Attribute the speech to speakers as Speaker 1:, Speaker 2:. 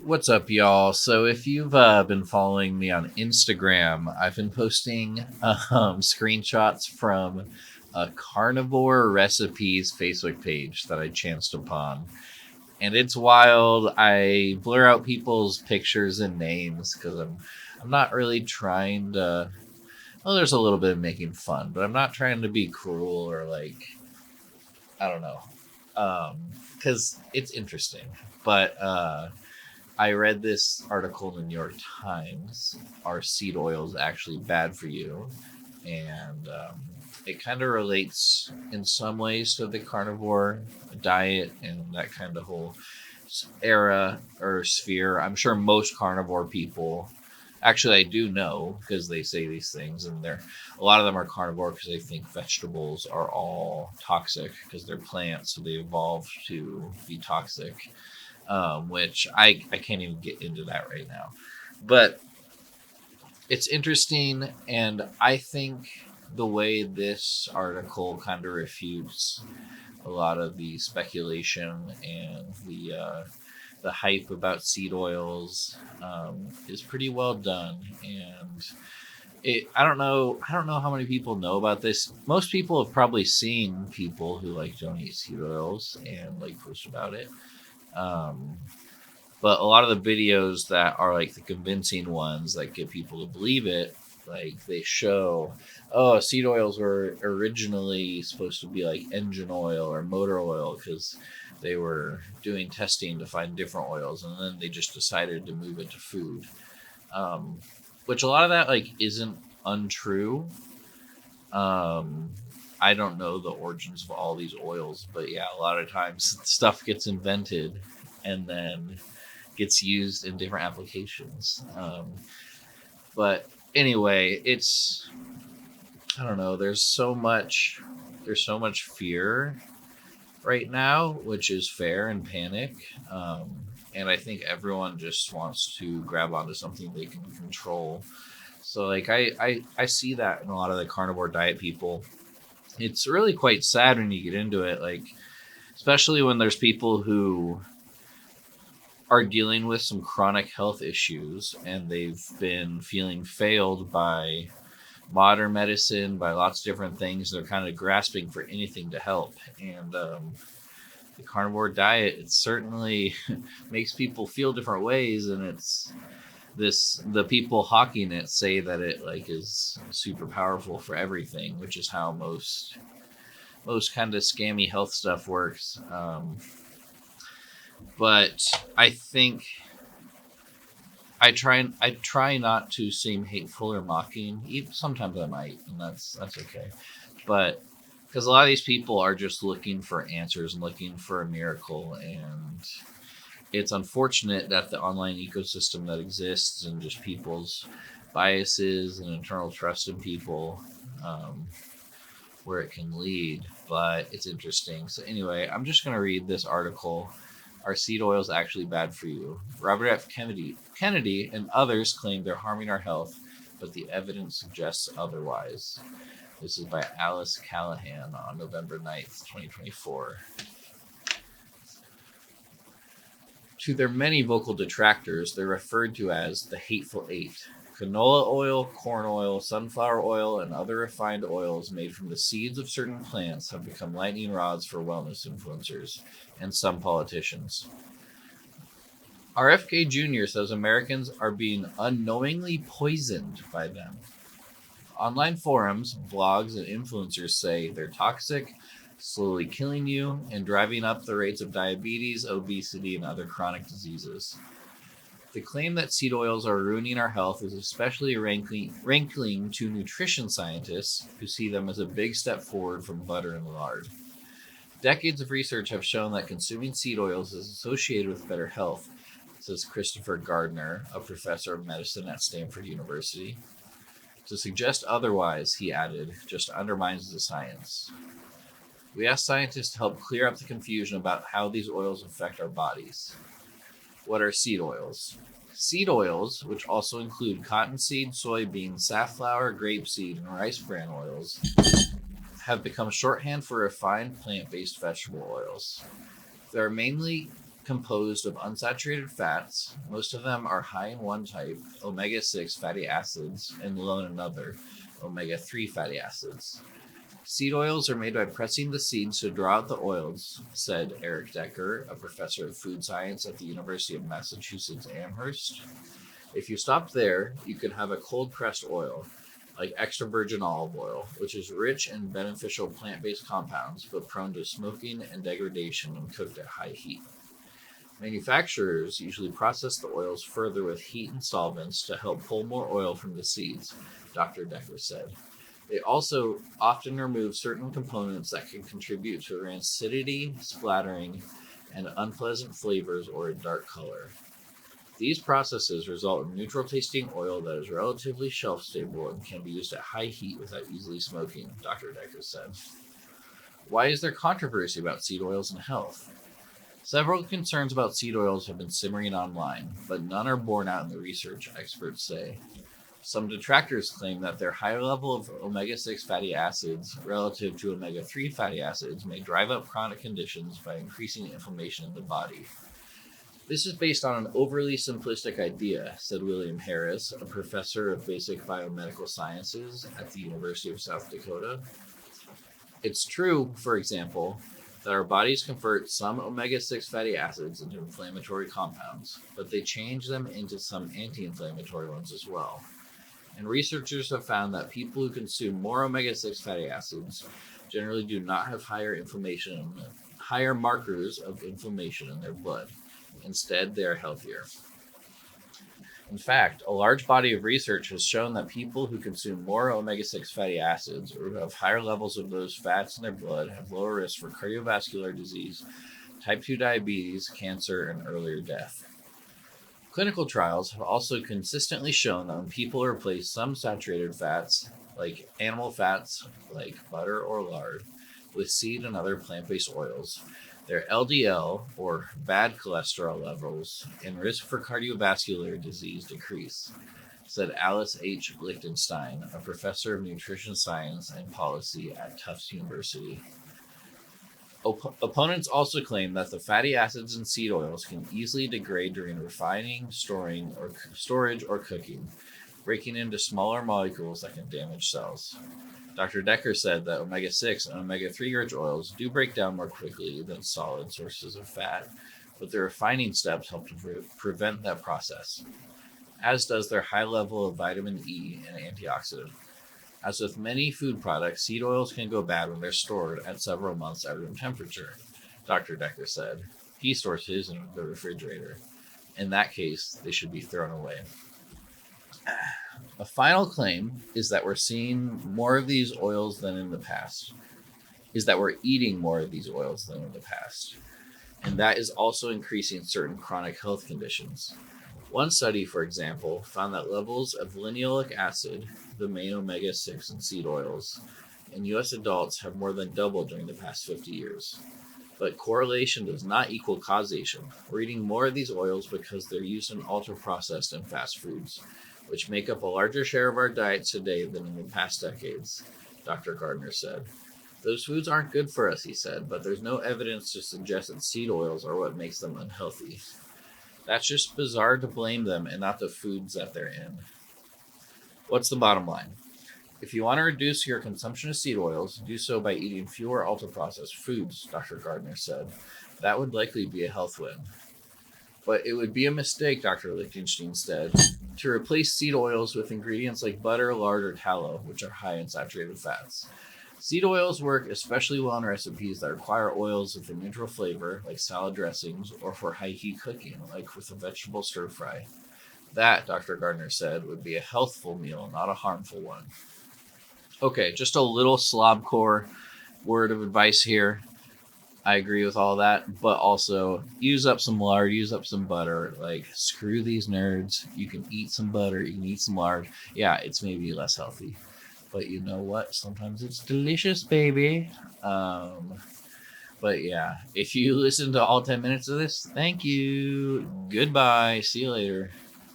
Speaker 1: What's up, y'all? So, if you've been following me on Instagram, I've been posting screenshots from a carnivore recipes Facebook page that I chanced upon. And it's wild. I blur out people's pictures and names because I'm not really trying to. Well, there's a little bit of making fun, but I'm not trying to be cruel or like, I don't know. Because it's interesting. But I read this article in the New York Times. Are seed oils actually bad for you? And it kind of relates in some ways to the carnivore diet and that kind of whole era or sphere. I'm sure most carnivore people, actually, I do know because they say these things, and they're a lot of them are carnivore because they think vegetables are all toxic because they're plants, so they evolved to be toxic, which I can't even get into that right now. But it's interesting, and I think the way this article kind of refutes a lot of the speculation and the hype about seed oils is pretty well done. And I don't know how many people know about this. Most people have probably seen people who like don't eat seed oils and like post about it. Um, but a lot of the videos that are like the convincing ones that get people to believe it, like they show, oh, seed oils were originally supposed to be like engine oil or motor oil because they were doing testing to find different oils, and then they just decided to move it to food. Um, which a lot of that like isn't untrue. Um, I don't know the origins of all these oils, but yeah, a lot of times stuff gets invented and then gets used in different applications. But anyway, it's I don't know. There's so much fear right now, which is fair and panic. And I think everyone just wants to grab onto something they can control. So like I see that in a lot of the carnivore diet people. It's really quite sad when you get into it, like especially when there's people who are dealing with some chronic health issues and they've been feeling failed by modern medicine, by lots of different things. They're kind of grasping for anything to help. And the carnivore diet, it certainly makes people feel different ways. And the people hawking it say that it like is super powerful for everything, which is how most kind of scammy health stuff works. But I think I try not to seem hateful or mocking. Even sometimes I might, and that's okay. But because a lot of these people are just looking for answers and looking for a miracle, and it's unfortunate that the online ecosystem that exists and just people's biases and internal trust in people, um, where it can lead. But it's interesting. So anyway, I'm just gonna read this article. Are seed oils actually bad for you? Robert F. Kennedy and others claim they're harming our health, but the evidence suggests otherwise. This is by Alice Callahan on November 9th, 2024. To their many vocal detractors, they're referred to as the Hateful Eight. Canola oil, corn oil, sunflower oil, and other refined oils made from the seeds of certain plants have become lightning rods for wellness influencers and some politicians. RFK Jr. says Americans are being unknowingly poisoned by them. Online forums, blogs, and influencers say they're toxic, slowly killing you, and driving up the rates of diabetes, obesity, and other chronic diseases. The claim that seed oils are ruining our health is especially rankling to nutrition scientists who see them as a big step forward from butter and lard. Decades of research have shown that consuming seed oils is associated with better health, says Christopher Gardner, a professor of medicine at Stanford University. To suggest otherwise, he added, just undermines the science. We asked scientists to help clear up the confusion about how these oils affect our bodies. What are seed oils? Seed oils, which also include cottonseed, soybean, safflower, grapeseed, and rice bran oils, have become shorthand for refined plant-based vegetable oils. They are mainly composed of unsaturated fats. Most of them are high in one type, omega 6 fatty acids, and low in another, omega 3 fatty acids. Seed oils are made by pressing the seeds to draw out the oils, said Eric Decker, a professor of food science at the University of Massachusetts Amherst. If you stopped there, you could have a cold pressed oil, like extra virgin olive oil, which is rich in beneficial plant based compounds but prone to smoking and degradation when cooked at high heat. Manufacturers usually process the oils further with heat and solvents to help pull more oil from the seeds, Dr. Decker said. They also often remove certain components that can contribute to rancidity, splattering, and unpleasant flavors or a dark color. These processes result in neutral tasting oil that is relatively shelf stable and can be used at high heat without easily smoking, Dr. Decker said. Why is there controversy about seed oils and health? Several concerns about seed oils have been simmering online, but none are borne out in the research, experts say. Some detractors claim that their high level of omega 6 fatty acids relative to omega 3 fatty acids may drive up chronic conditions by increasing inflammation in the body. This is based on an overly simplistic idea, said William Harris, a professor of basic biomedical sciences at the University of South Dakota. It's true, for example, that our bodies convert some omega 6 fatty acids into inflammatory compounds, but they change them into some anti inflammatory ones as well. And researchers have found that people who consume more omega 6 fatty acids generally do not have higher markers of inflammation in their blood. Instead, they are healthier. In fact, a large body of research has shown that people who consume more omega 6 fatty acids or who have higher levels of those fats in their blood have lower risk for cardiovascular disease, type 2 diabetes, cancer, and earlier death. Clinical trials have also consistently shown that when people replace some saturated fats, like animal fats like butter or lard, with seed and other plant-based oils, their LDL, or bad cholesterol levels, and risk for cardiovascular disease decrease, said Alice H. Lichtenstein, a professor of nutrition science and policy at Tufts University. Opponents also claim that the fatty acids in seed oils can easily degrade during refining, storage, or cooking, breaking into smaller molecules that can damage cells. Dr. Decker said that omega 6 and omega 3 rich oils do break down more quickly than solid sources of fat, but the refining steps help to prevent that process, as does their high level of vitamin E and antioxidant. As with many food products, seed oils can go bad when they're stored at several months at room temperature, Dr. Decker said. He stores his in the refrigerator. In that case, they should be thrown away. A final claim is that we're seeing more of these oils than in the past, is that we're eating more of these oils than in the past. And that is also increasing certain chronic health conditions. One study, for example, found that levels of linoleic acid, the main omega 6 in seed oils, in U.S. adults have more than doubled during the past 50 years. But correlation does not equal causation. We're eating more of these oils because they're used in ultra-processed and fast foods, which make up a larger share of our diets today than in the past decades, Dr. Gardner said. Those foods aren't good for us, he said, but there's no evidence to suggest that seed oils are what makes them unhealthy. That's just bizarre to blame them and not the foods that they're in. What's the bottom line? If you want to reduce your consumption of seed oils, do so by eating fewer ultra-processed foods, Dr. Gardner said. That would likely be a health win. But it would be a mistake, Dr. Lichtenstein said, to replace seed oils with ingredients like butter, lard, or tallow, which are high in saturated fats. Seed oils work especially well in recipes that require oils with a neutral flavor, like salad dressings, or for high heat cooking, like with a vegetable stir fry. That, Dr. Gardner said, would be a healthful meal, not a harmful one. Okay, just a little slobcore word of advice here. I agree with all that, but also use up some lard, use up some butter. Like, screw these nerds. You can eat some butter, you can eat some lard. Yeah, it's maybe less healthy, but you know what? Sometimes it's delicious, baby. But yeah, if you listen to all 10 minutes of this, thank you. Goodbye. See you later.